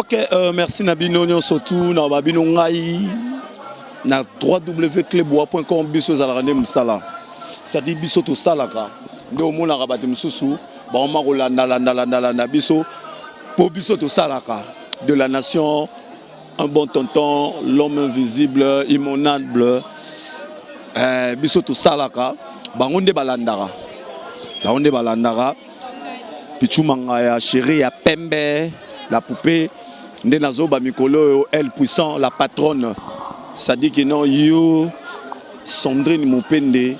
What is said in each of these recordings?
Ok, merci Nabino Nyosotu, Nabino Ngai, na www.clebois.com, biso zalarande musala. Ça dit biso to salaka. Ndo mona rabate mususu, ba on ma landa biso pour biso to salaka de la nation, un bon tonton, l'homme invisible, immonable. Biso to salaka, ba onde balandara. Ba onde balandara. Pichu mangaya chérie ya pembe, la poupée. Nde nazoba mikolo elle puissant la patronne. Ça dit que non yo Sandrine Mopende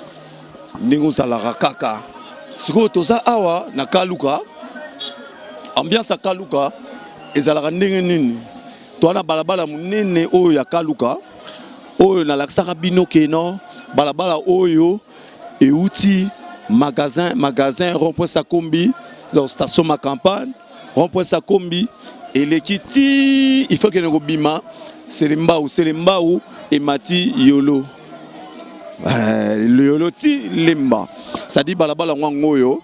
ningo salara kaka. Siko toza awa na Kaluka. Ambiance à Kaluka ezalaka ndenge nini. Toana balabala munene oyo ya Kaluka. Oyo na laksaka bino keno balabala oyo euti magasin rond-point Sakombi dans station ma campagne rond-point Sakombi. Et les kiti, il faut que nous bima, c'est les mbaou et mati yolo. Le yolo ti lemba. Ça dit balabala wangoyo.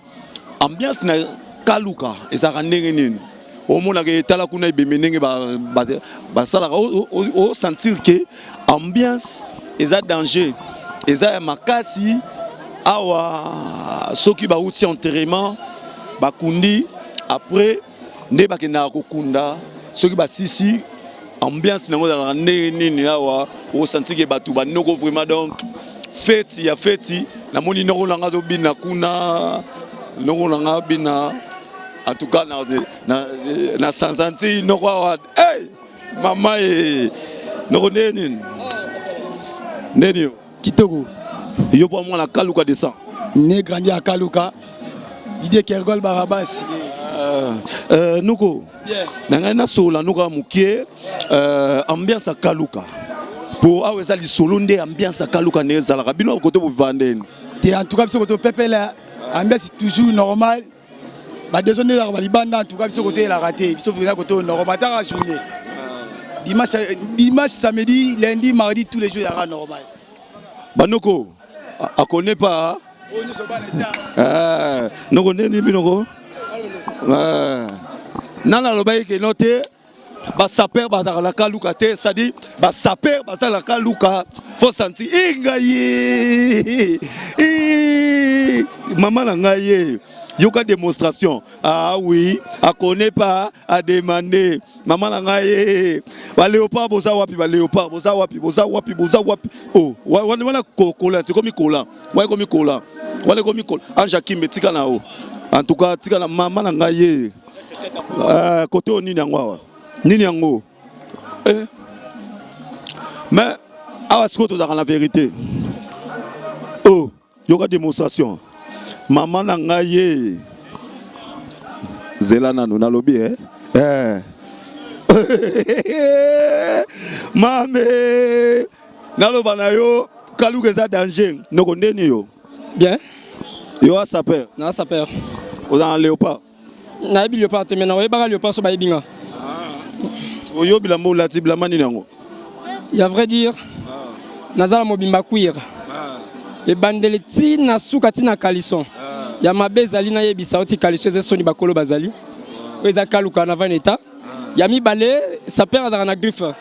Ambiance na Kaluka et ça rend nini. Au moins que tala kuna ibemenenge ba sala au sentir que ambiance et ça danger. Et ça makasi awa soki ba outi enterrement ba kundi après ndeba kena kokunda soki ba sisi ambiance nango dans nini awa au sentir que batu ba noko vraiment donc fête ya fête na moni noko langa zo bina kuna noko langa bina en tout cas na sansanti noko awa hey mama e noko neni neni kitoko yo pour moi la Kaluka descend né grandi à Kaluka Didier Kergol Barabas. Nuko, na sola nuka mukie ambiance à Kaluka. Pour avoir les solonde ambiance à Kaluka ne zalaka bino côté vous vendre. En tout cas ce côté Pepe là ambiance toujours normal. Ba désolé la balibanda en tout cas ce côté la raté, sauf que côté normal ta journée. Dimanche samedi, lundi, mardi tous les jours il y aura normal. Banoko, a connaît pas. Nous connaissons binoko. Nana lobaye ke noté ba saper ba la Kaluka te ça dit ba saper ba la Kaluka faut sentir ingaye maman na ngaye yoka démonstration ah oui a connaît pas a demander maman na ngaye ba léopard boza wapi ba léopard boza wapi oh wana kola c'est comme kola ouais comme kola wale comme kola anja kimetika na o. En tout cas, tika na maman na ngaye côté nini yango nini yango mais awa siko to la vérité oh yoka démonstration maman na ngaye zela nanu na lobby mame naloba na yo Kaluka za danger noko ndeni yo bien yo a saper na saper aux en léopard na bi léopard te mena we ba léopard so ba ibinga yo bilamo lati bilama ni nango ya vrai dire nazala mobimba cuir e bandele ti na suka ti na calisson ya mabezali na yebisa oti calisson ze soni bakolo bazali eza Kaluka na vaneta ya mibale saper azaka na griffe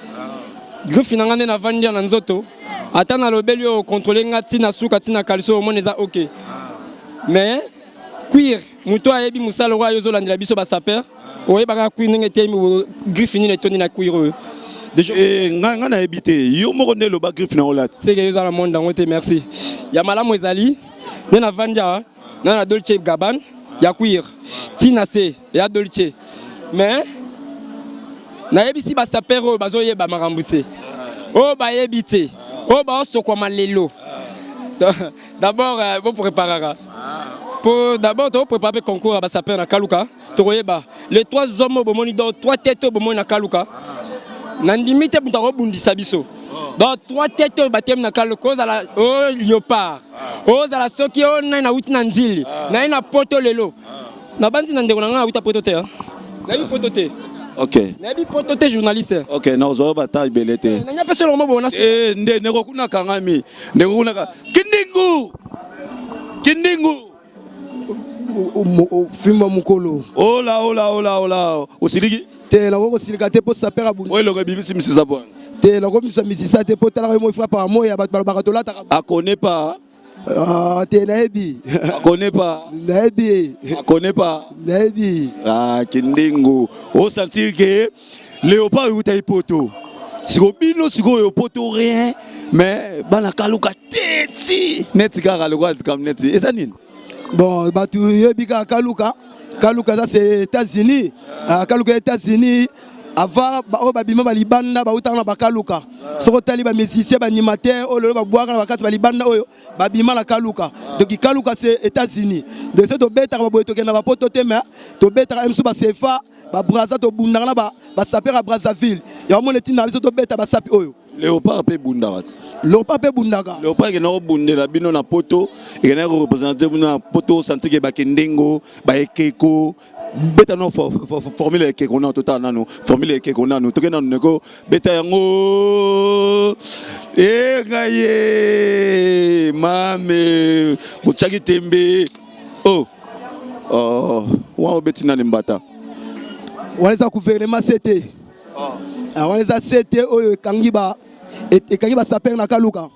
na ngane na vandia na nzoto ata na lobeli o contrôler ngati na suka ti na calisson mo neza OK mais cuir muto ayebi musala roi yozo landela biso ba saper oye baka cuir ndenge te mi griffe ni ne toni na cuir déjà nga na ebité yo moko ne lo ba griffe na olati c'est que yozo la monde dango te merci ya malamu ezali ne na vandia na Dolce Gabbana ya cuir tina se ya Dolce mais na yebi si ba saper o bazo yeba makambuté o ba yebité o ba sokwa malelo d'abord bon pour préparer. D'abord, tu prépares le concours à Saper à Kaluka. Les 3 hommes au 3 têtes au na Kaluka. Nandimite pour t'arobundi sabiso. Donc 3 têtes au baptême na Kaluka. Oh léopard. Oh la soki oh na wit nanjili. Na poto lelo. Na bandi nandeko na wita potote. Na bi potote. Ok. Na bi potote journaliste. Ok, na ozo bataille belete. Na nya pese lo mo bona. Nde neko kuna kangami. Ndeko kuna Kindingu. film mukolo. Oh là, oh là, oh là, oh là. Osiliki? Te la ko silika te po saper abunda. Oui, le rebibisi misisa bon. Te la ko misisa te po tala mo fra par moya ba bakatola ta. A connaît pas. Ah, te naebi. A connaît pas. Naebi. A connaît pas. Naebi. Ah, Kindingo. O sentir que Léopard ou taille poteau. Si vous bino, si vous poteau rien, mais bana kaluka teti. Neti kara le roi comme neti. Et ça nini? Bon, bah tu yebika kaluka. Kaluka ça c'est États-Unis. Kaluka États-Unis. Avant babima balibanda ba utana ba kaluka. Soko tali ba musicien ba animateur o lelo ba boaka na bakati balibanda oyo babima la kaluka. Donc kaluka c'est États-Unis. Donc c'est to beta ba boyo to kena ba poto tema, to beta emsu ba CFA, ba Brazza to bundana ba saper à Brazzaville. Ya mo leti na biso to beta ba sapi oyo. Léopard pe bundara. Léopard pe bundaka. Léopard ke na bundela bino na poto, et na représenter na poto santi ke ba kendengo, ba ekeko. Beta non formule ke kona total nanu formule ke kona no tokena nego beta yango ngaye mame buchaki tembe oh wa betina mbata wanaweza gouvernement CT wanaweza CT oyo kangiba saper na kaluka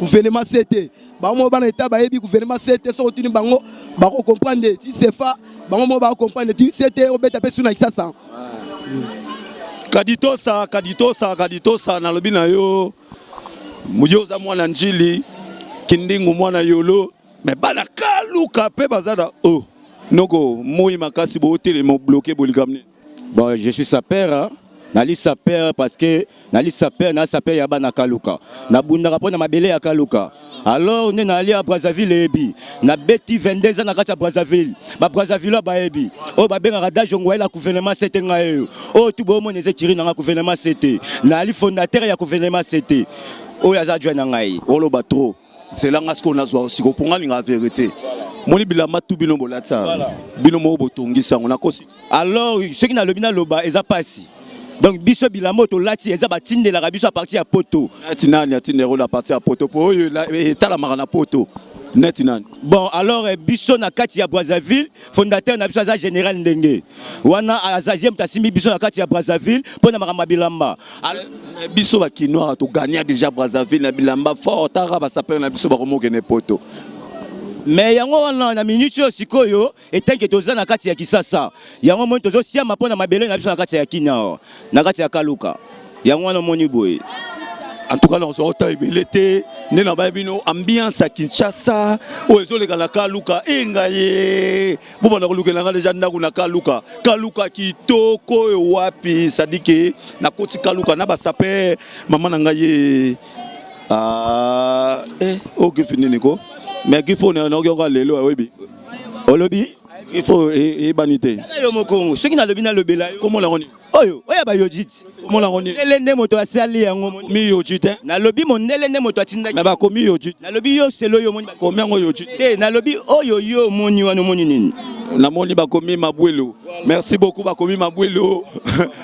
gouvernement CT bango bana eta ba yebi gouvernement CT so tuni bango ba ko comprendre si c'est fa bango mo ba comprendre tu CT obeta pe suna kisasa kaditosa na lobi na yo mujoza mwana njili kindingu mwana yolo mais bana kaluka pe bazada oh noko moi makasi bo tele mo bloqué bolikamne. Bon, je suis saper hein? Nali saper parce que nali saper na saper ya bana kaluka na bunda po na mabele ya kaluka. Alors on est allé à Brazzaville ebi na beti 22 ans na kati ya Brazzaville ba Brazzaville ba ebi o ba benga da jongwa la gouvernement CT ngayo o tu bo moneze tiri na gouvernement CT na ali fondateur ya gouvernement CT o ya za joina ngai olo ba trop c'est là ngasko na zo siko ponga linga vérité moni bilamba tu bino bolatsa bino mo botongisa on a kosi. Alors ceux qui na lobina loba eza pasi. Donc biso bilamoto lati eza batinde la biso à partir à poto. Netinani atinde la partie à poto po yo la etala marana poto. Netinani. Bon alors biso na kati ya Brazzaville fondateur na biso za général Ndenge. Wana azaziem tasimi biso na kati ya Brazzaville pona marama bilamba. Biso ba kinoa to gagner déjà Brazzaville na bilamba fort tara ba s'appelle na biso ba komoke ne poto. Mais yango wana na minute yo sikoyo etanke toza na kati ya Kisasa yango mo tozo siama pona mabele na biso na kati ya Kinya na kati ya Kaluka yango wana moni boye. En tout cas on sort ibelete ne na ba bino ambiance à Kinshasa o ezoleka la Kaluka engaye bo bana koluka na déjà ndaku na Kaluka kitoko wapi sadike na koti Kaluka na ba sape mama na ngaye ok fini niko mais qu'il faut na ngoko lelo webi olobi il faut banité yo mokongo ceux qui na lobi na lobela comment la roni oyo ba yojit comment la roni elende moto asali yango mi yojit na lobi monele ne moto atinda mais ba komi yojit na lobi yo selo yo moni combien ngo yojit te na lobi oyo yo moni wana moni nini na moni ba komi mabwelo merci beaucoup ba komi mabwelo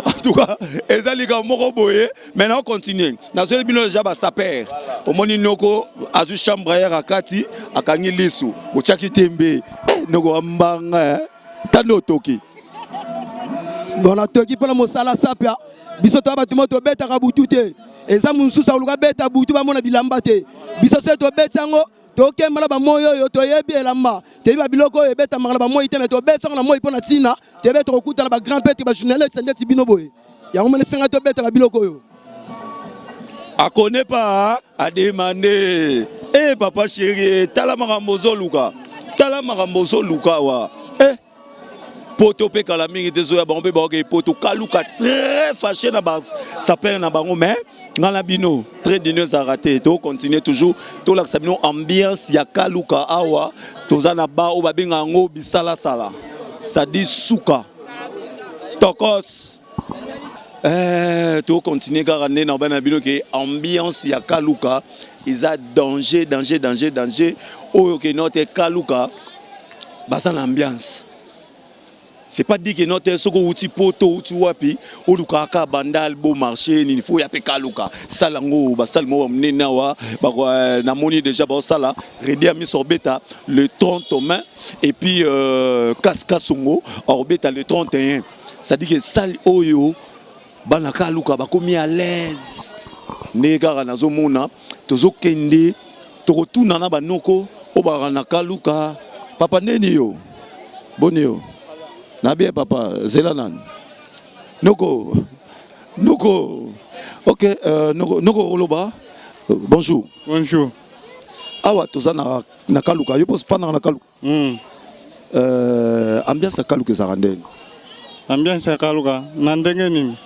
en tout cas ezali ka moko boye maintenant on continue na zeli bino déjà ba saper au moni noko azu chambre ya akati akangi lisu bochaki tembe noko ambanga tando toki. Bon na toki pona mosala sapia biso to ba tumo to beta ka butu te eza munsusa uluka beta butu ba mona bilamba te biso se to beta ngo to kemala ba moyo yo to yebi elamba te ba biloko e beta mala ba moyo te to beta na moyo pona tina te beta ko kuta ba grand père ba journaliste ndeti bino boye ya ngomene senga to beta ba biloko yo a connaît pas à demander papa chéri tala makambozo luka wa poto pe kala mingi tezo ya bango pe ba ke poto kaluka très fâché na ba sa père na bango mais ngala bino très dineuse a raté to continuer toujours to la sabino ambiance ya kaluka awa toza na ba o ba benga ngo bisala sala ça dit souka tokos to continuer car né na bana bino ke ambiance ya kaluka isa danger oyo ke note kaluka basa na ambiance c'est pas dit que notre soko outil poto outil wapi ou lukaka bandal beau marché il faut y appeler kaluka salango ba salmo mnena wa ba na moni déjà ba sala redia mi sorbeta le 30 mai et puis kaskasongo orbeta le 31 ça dit que sal oyo bana kaluka ba komi à l'aise nega na zomona tozo kende to retourna na banoko o ba na kaluka papa neni yo bonio na bien papa zelanan noko ok noko oloba bonjour awa toza na kaluka yo pose fana na kaluka ambiance kaluka zarandeni ambiance kaluka na ndenge nini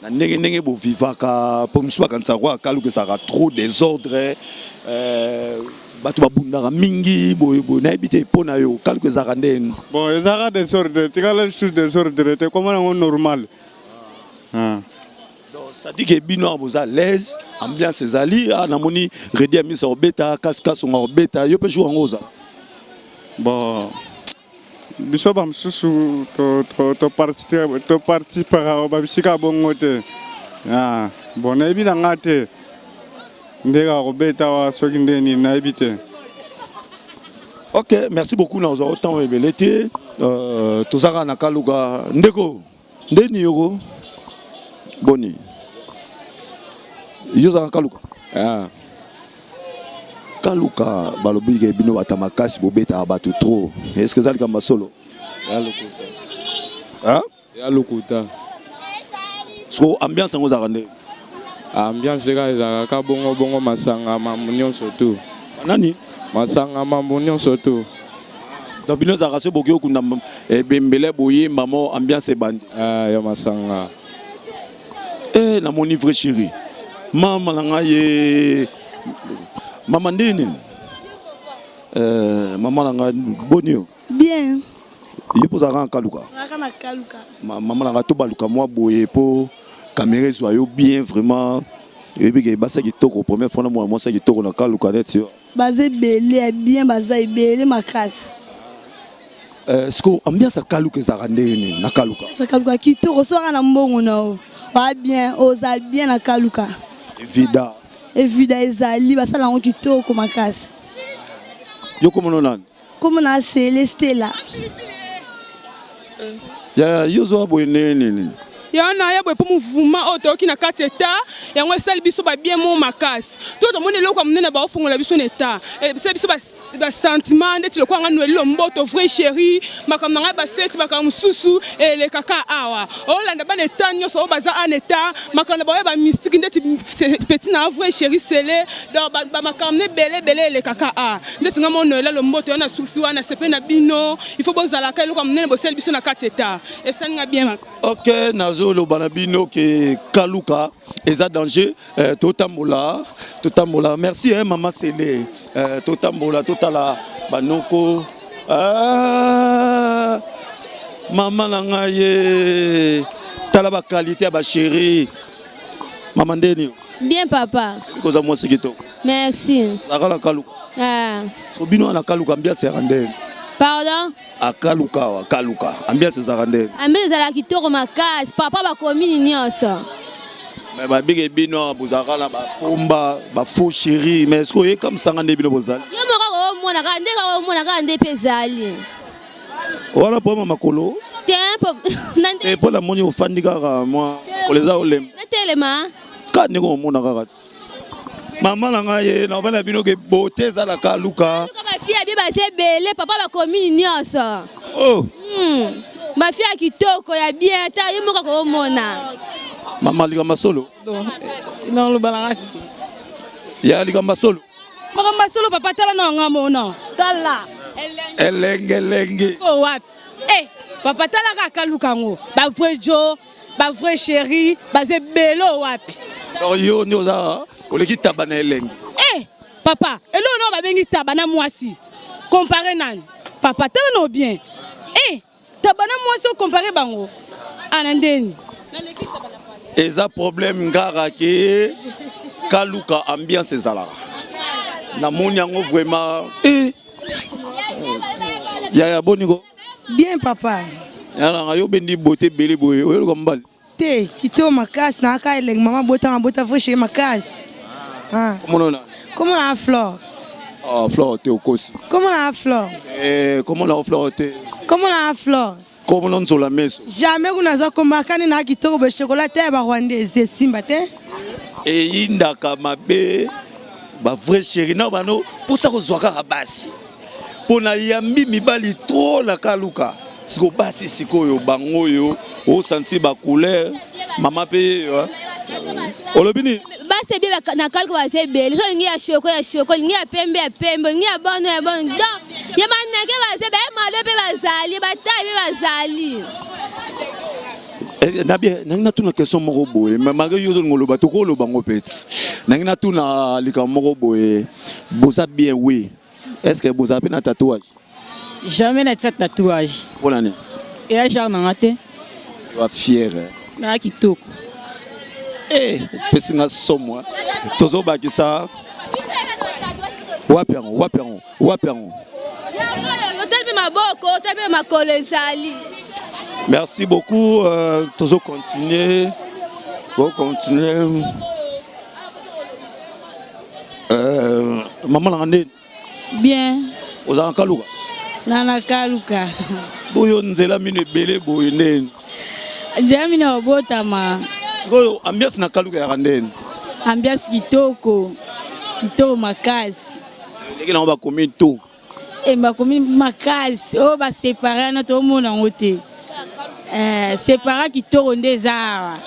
na ndenge bo vivaka po msuba kanza kwa kaluka sera trop désordre batu babundaka mingi boye na ebite pona yo kaluka zarandeni bon ezaka désordre tikala chose désordre te comment on normal donc ça dit que bino boza l'aise ambiance ezali na moni redia misa obeta kaska songa obeta yo pe jouer ngoza bon biso ba msusu to participer ba bisika bongo te bon na ebi na ngate ndeka obeta wa soki ndeni na ebite. Ok, merci beaucoup na autant ebelete tozaka na kaluka ndeko ndeni yoko boni yoza kaluka kaluka balobi ke bino batamakasi bobeta bato trop est-ce que ça likamba solo ya lokuta so ambiance ngo za rande ambiance ka bongo masanga mambo nyonso tu nani masanga mambo nyonso tu donc bino za raso bokyo kunda bembele boye mamo ambiance bandi ya masanga na mon vrai chéri mama nanga ye mama ndini mama nanga bonio bien yo poza kaluka mama nanga to baluka moi boye po caméra soyo bien vraiment et puis basa kitoko première fois na moi ça kitoko na kaluka net yo bazé belé bien bazai belé makasi ce que ambiance kaluka za randeni na kaluka sa kaluka kitoko soka na mbongo na va bien oza bien na kaluka evida ezali basala ngo kitoko makasi yo komono nani komona Celeste la ya yozo abone nini yana ya boye po mouvement oyo toyoki na kati eta yango esali biso babien mo makasi to tomoni eloko ya monene baofongola biso na eta esali biso basentiment ndeti lokwanga noelilo mboto vrai chéri makambo na ngai bafeti makambo mosusu elekaka awa olanda bana eta nyonso oyo baza en eta makambo na baoyo bamystike ndeti peti na vrai chéri sele donc bamakambo ne ebele elekaka awa ndeti ngai mo noelelo mboto wana susi wana sepe na bino il faut bozalaka eloko ya monene bosali biso na kati eta esali nga bien makasi. Ok, nazolo banabino ke kaluka eza danger totambola merci maman Sele totambola totala banoko maman nanga ye tala ba qualité ba chérie maman ndeni bien papa koza mo sikito merci akala kaluka so bino na kaluka ambiance ya ndeni pardon kaluka ambiance za rande ambiance za kitoko makasi papa ba komini nyonso mais ba bige bino buzaka na ba pomba ba faux chéri mais est-ce que comme ça ngande bino bozali yo moko ko mona ka nde pezali wala poma makolo tempo nande pour la moni ofandika ka moi koleza olem telema ka ndeko mona ka maman nanga ye na bana bino ke beauté za la kaluka ba fia bi ba se belé papa ba komini nyonso ba fia kitoko ya bien ta yo moko ko mona mama liga masolo non lo balanga ya liga masolo papa tala na nga mona tala elenge ko wapi papa tala ka kaluka ngo ba vrai jo ba vrai chéri ba ze belo wapi yo ni oza oleki tabana elenge papa elo no ba bengi tabana mwasi comparé nani papa tala no bien tabana mwasi comparé bango anandeni eza problème ngara ke kaluka ambiance ezalaka na moni yango vraiment ya boniko bien papa Alors, yo bendi beauté belé boy. Oyo comme bal. Te, kito makasi na aka eleng mama bota fouché makasi. Ah. Comment on a? Comment on a fleur? Ah, fleur te au kosi. Comment on a fleur? Comment on a fleur te? Comment on a fleur? Comment on sur la messe? Jamais on a ça comme kani na kitoko be chocolat te ba rwandais simba te. Et inda kamabe ba vrai chéri na bano pour ça ko zwaka basi. Pona yambi mibali trop na kaluka. Siko basi sikoyo bango yo o senti ba couleur mama pe olobini basi bien na kalko ba se belle so ngi ya shoko ngi ya pembe ngi ya bono donc ya maneke ba se be malo pe bazali batai pe bazali na bien nangina tuna question moko boye mama yo zo ngolo batoko lo bango peti nangina tuna lika moko boye boza bien oui est-ce que boza pe na tatouage? Jamais n'a de tatouage. Bonne année. Et à genre n'a raté. Tu es fier. Na kitoko. Eh, parce que sommes tozo bakisa. Wapiango. Merci beaucoup. Tozo continuer. Maman Landé. Bien. Aux Ankalouka. Nana kaluka. Boyo nzela mine belé boyene. Jami na obota ma. Siko ambiance na kaluka ya Randeni. Ambiance kitoko makasi. Leki na ba komi to. Ba komi makasi. O ba séparer na to mona ngote. Séparer kitoko ndeza.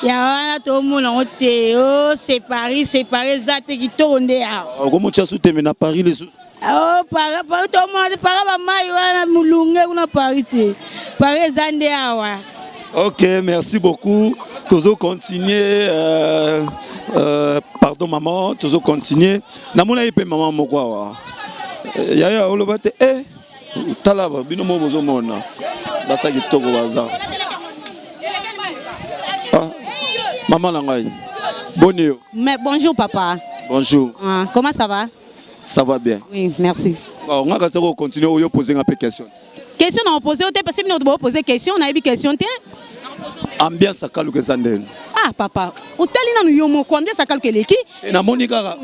Ya wana to mona ngote. O séparer zate kitoko ndea. Comment tu as soutenu na Paris les Oh, para mai wana mulunge kuna parité. Pare zande awa. Ok, merci beaucoup. Tozo continuer. Pardon maman, tozo continuer. Namona ipe maman moko awa. Yaya olobate talaba bino mo bozo mona. Basa kitoko baza. Ah, maman nangai. Bonjour. Mais bonjour papa. Bonjour. Comment ça va? Ça va bien. Oui, merci. On va continuer à poser une question. Question à poser, parce que nous devons poser question, on a eu question. Ambiance à Kaluka Sandel. Ah papa, au talina nous yomo quoi ambiance à Kaluka leki? Na Monica,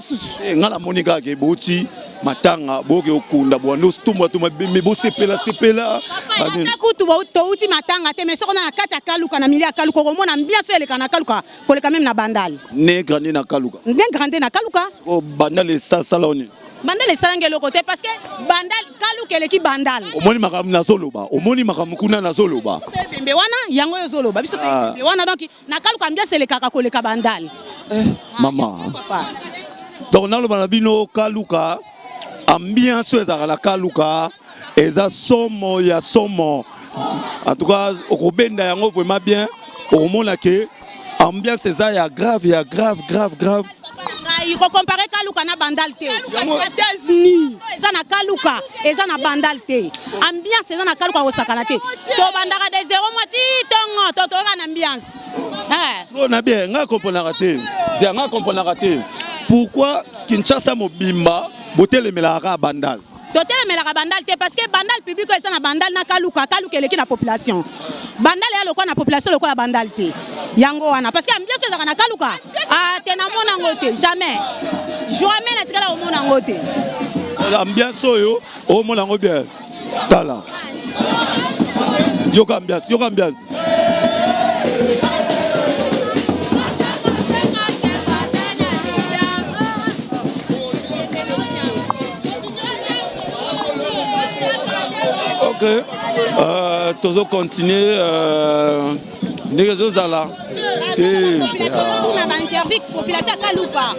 ngala Monica ke boti matanga boke okunda bwando stumba tuma me bo sepela. Takutu ba uti matanga te mais soko na kata Kaluka na milia Kaluka ko mona ambiance ele kana Kaluka ko le quand même na bandal. Ne grandi na Kaluka. Ne grandi na Kaluka. O bandal sa saloni. Bandal esalanga le côté parce que bandal Kaluka eleki bandal. Omoni makam na zoloba, omoni makam kuna na zoloba. Bembe wana yango yo zoloba biso bembe wana donc na Kaluka ambiance le kaka ko le ka bandal. Maman. Donc na lo banabino Kaluka ambiance ezaka la Kaluka eza somo ya somo. En tout cas okobenda yango vraiment bien omona ke ambiance eza ya grave. Il faut comparer Kaluka na bandal te. États-Unis. Eza na Kaluka, eza na bandal te. Ambiance eza na Kaluka osakana te. To bandaka des zéro moti tongo to na ambiance. On a bien, nga comprendre raté. Pourquoi Kinshasa mobimba botel melaka bandal? Totel melaka bandal te parce que bandal public eza na bandal na Kaluka eleki na population. Bandal ya lokwa na population lokwa bandal te. Yango wana parce que ambiance eza na Kaluka. Ah tena mona ngote jamais na tikala mona ngote. Ambiance oyo o mona ngo bien. Tala. Yoka ambiance. Ok, toujours continuer. Nous allons. On a une interview population Kaluka.